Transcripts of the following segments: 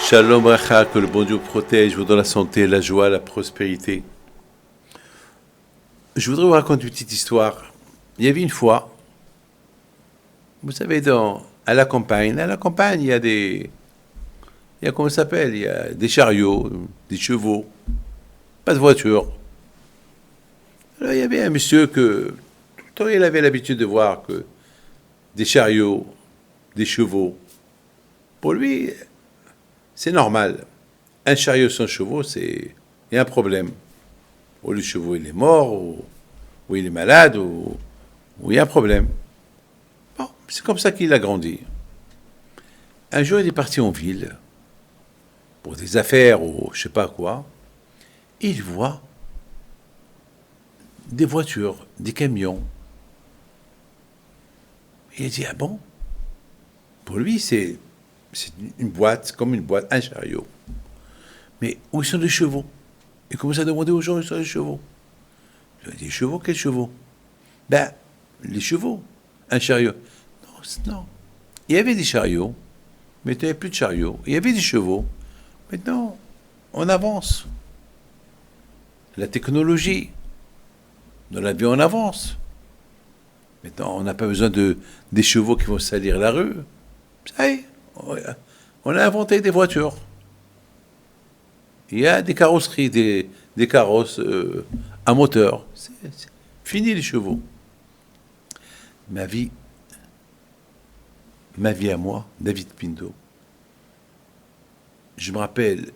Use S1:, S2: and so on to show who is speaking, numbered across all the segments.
S1: Shalom Bracha, que le bon Dieu protège, vous donne la santé, la joie, la prospérité. Je voudrais vous raconter une petite histoire. Il y avait une fois, vous savez, à la campagne, il y a comment ça s'appelle, il y a des chariots, des chevaux, pas de voiture. Alors il y avait un monsieur que, tout le temps, il avait l'habitude de voir que des chariots, des chevaux, pour lui, c'est normal. Un chariot sans chevaux, il y a un problème. Ou le chevaux, il est mort, ou il est malade, ou il y a un problème. Bon, c'est comme ça qu'il a grandi. Un jour, il est parti en ville, pour des affaires ou je sais pas quoi. Et il voit des voitures, des camions. Et il dit, ah bon? Pour lui, c'est une boîte, comme une boîte, un chariot. Mais où sont les chevaux? Il commence à demander aux gens où sont les chevaux. Il a dit, chevaux, quels chevaux? Ben, les chevaux, un chariot. Non, non. Il y avait des chariots, mais il n'y avait plus de chariots. Il y avait des chevaux. Maintenant, on avance. La technologie, dans la vie, on avance. Maintenant, on n'a pas besoin des chevaux qui vont salir la rue. Ça y est, on a inventé des voitures. Il y a des carrosseries, des carrosses à moteur. C'est fini les chevaux. Ma vie à moi, David Pinto, je me rappelle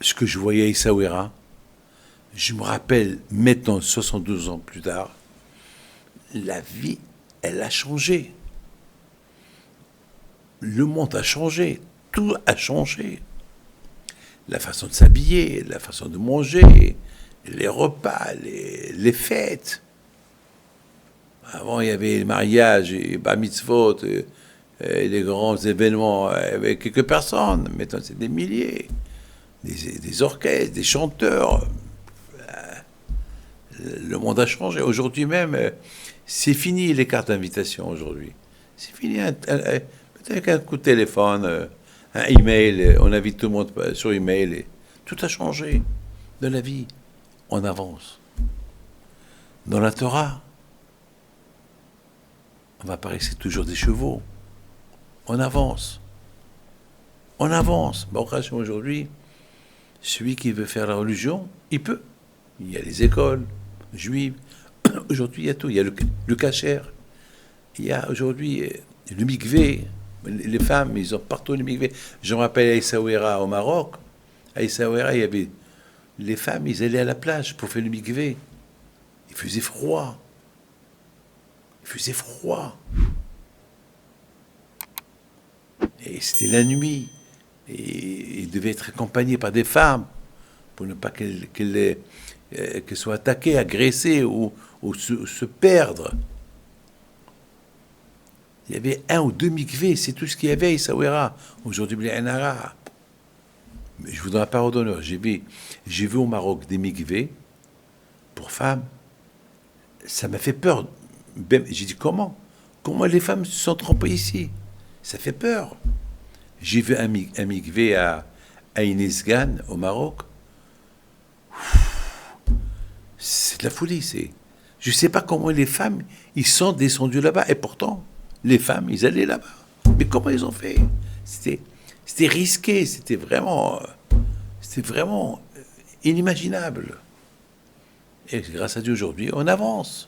S1: ce que je voyais à Essaouira. Je me rappelle maintenant, 72 ans plus tard, la vie, elle a changé. Le monde a changé. Tout a changé. La façon de s'habiller, la façon de manger, les repas, les fêtes. Avant, il y avait le mariage, et bar mitzvot, et les grands événements avec quelques personnes. Maintenant, c'est des milliers. Des orchestres, des chanteurs. Le monde a changé. Aujourd'hui même, c'est fini les cartes d'invitation aujourd'hui. C'est fini. Peut-être qu'un coup de téléphone, un email, on invite tout le monde sur email. Tout a changé de la vie. On avance. Dans la Torah, on va pas rester toujours des chevaux. On avance. On avance. Bon, aujourd'hui, celui qui veut faire la religion, il peut. Il y a les écoles juives. Aujourd'hui, il y a tout. Il y a le kasher. Il y a aujourd'hui le mikvé. Les femmes, ils ont partout le mikvé. Je me rappelle à Essaouira, au Maroc. À Essaouira, il y avait les femmes, ils allaient à la plage pour faire le mikvé. Il faisait froid. Il faisait froid. Et c'était la nuit. Et ils devaient être accompagnés par des femmes pour ne pas qu'elles soient attaquées, agressées ou se perdre. Il y avait 1 ou 2 mikvés, c'est tout ce qu'il y avait à Essaouira. Aujourd'hui, il y a un ara. Mais je vous donne la parole d'honneur. J'ai vu au Maroc des mikvés pour femmes. Ça m'a fait peur. J'ai dit, comment les femmes se sont trompées ici? Ça fait peur. J'ai vu un mikvé à Inesgan, au Maroc. C'est de la folie. Je ne sais pas comment les femmes, ils sont descendus là-bas. Et pourtant, les femmes, ils allaient là-bas. Mais comment ils ont fait? C'était risqué. C'était vraiment inimaginable. Et grâce à Dieu, aujourd'hui, on avance.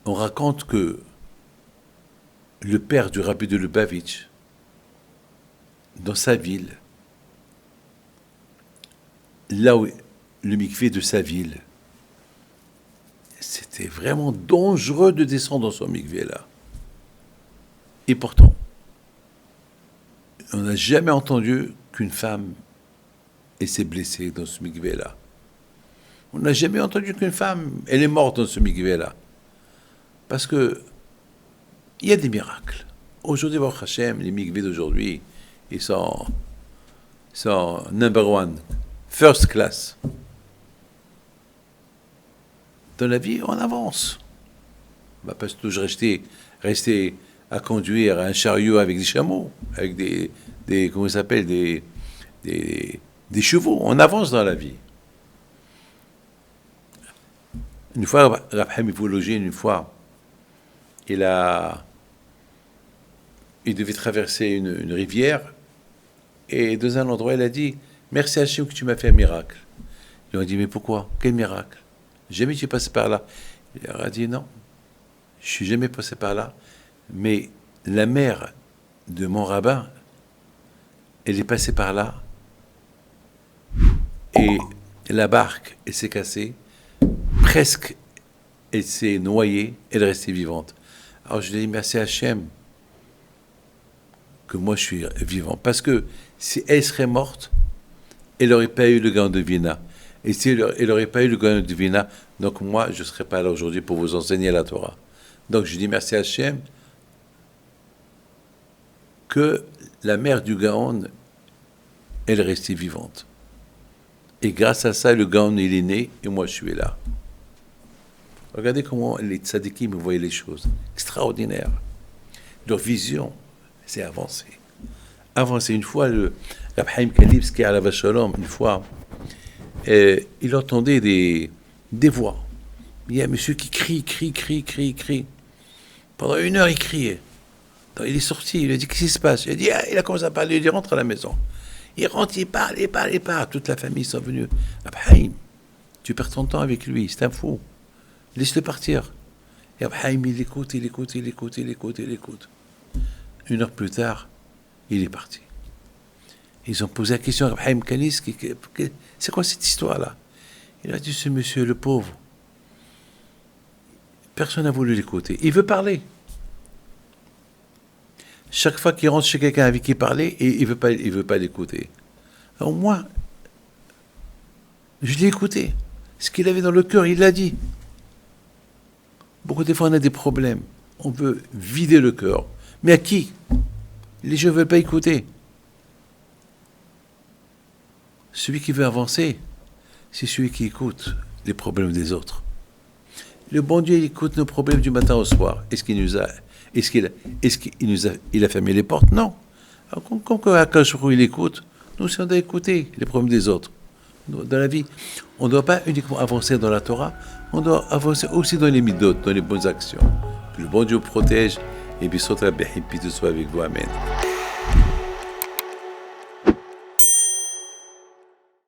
S1: On raconte que le père du rabbi de Lubavitch, dans sa ville, là où le mikvé de sa ville, c'était vraiment dangereux de descendre dans son mikvé là. Et pourtant, on n'a jamais entendu qu'une femme s'est blessée dans ce mikvé là. On n'a jamais entendu qu'une femme, elle est morte dans ce mikvé là. Parce que il y a des miracles. Aujourd'hui, Baruch Hashem, les mikvés d'aujourd'hui, ils sont number one, first class. Dans la vie, on avance. Parce que je rester à conduire un chariot avec des chameaux, avec comment ça s'appelle, des chevaux. On avance dans la vie. Une fois, Rab Haim, il faut loger une fois. Il devait traverser une rivière. Et dans un endroit, il a dit, merci Hachem que tu m'as fait un miracle. Ils lui ont dit, mais pourquoi? Quel miracle? Jamais tu es passé par là. Il leur a dit, non, je suis jamais passé par là. Mais la mère de mon rabbin, elle est passée par là. Et la barque, elle s'est cassée. Presque, elle s'est noyée. Elle est restée vivante. Alors je lui ai dit, merci Hachem que moi je suis vivant. Parce que si elle serait morte, elle n'aurait pas eu le Gaon de Vilna. Et si elle n'aurait pas eu le Gaon de Vilna, donc moi je ne serais pas là aujourd'hui pour vous enseigner la Torah. Donc je dis merci Hachem que la mère du Gaon, elle est restée vivante. Et grâce à ça, le Gaon, il est né, et moi je suis là. Regardez comment les tzadikim voyaient les choses. Extraordinaire. Leur vision, c'est avancé. Avancé. Une fois, le Rab Haim Kalivski à la Vachalom, une fois, il entendait des voix. Il y a un monsieur qui crie. Pendant 1 heure, il criait. Donc, il est sorti, il a dit, qu'est-ce qui se passe? Il a commencé à parler, il dit, rentre à la maison. Il rentre, il parle. Toute la famille sont venus. Rab Haim, tu perds ton temps avec lui, c'est un fou. Laisse-le partir. Et Rab Haim, il écoute. 1 heure plus tard, il est parti. Ils ont posé la question à Rab Haim Kalivski, c'est quoi cette histoire-là? Il a dit, ce monsieur, le pauvre, personne n'a voulu l'écouter. Il veut parler. Chaque fois qu'il rentre chez quelqu'un avec qui parler, il veut pas l'écouter. Alors moi, je l'ai écouté. Ce qu'il avait dans le cœur, il l'a dit. Beaucoup de fois, on a des problèmes. On veut vider le cœur. Mais à qui? Les gens ne veulent pas écouter. Celui qui veut avancer, c'est celui qui écoute les problèmes des autres. Le bon Dieu, il écoute nos problèmes du matin au soir. Est-ce qu'il a fermé les portes? Non. Alors, comme Akash il écoute, nous aussi on doit écouter les problèmes des autres. Dans la vie, on ne doit pas uniquement avancer dans la Torah, on doit avancer aussi dans les midot, dans les bonnes actions. Que le bon Dieu protège et puis soit avec vous. Amen.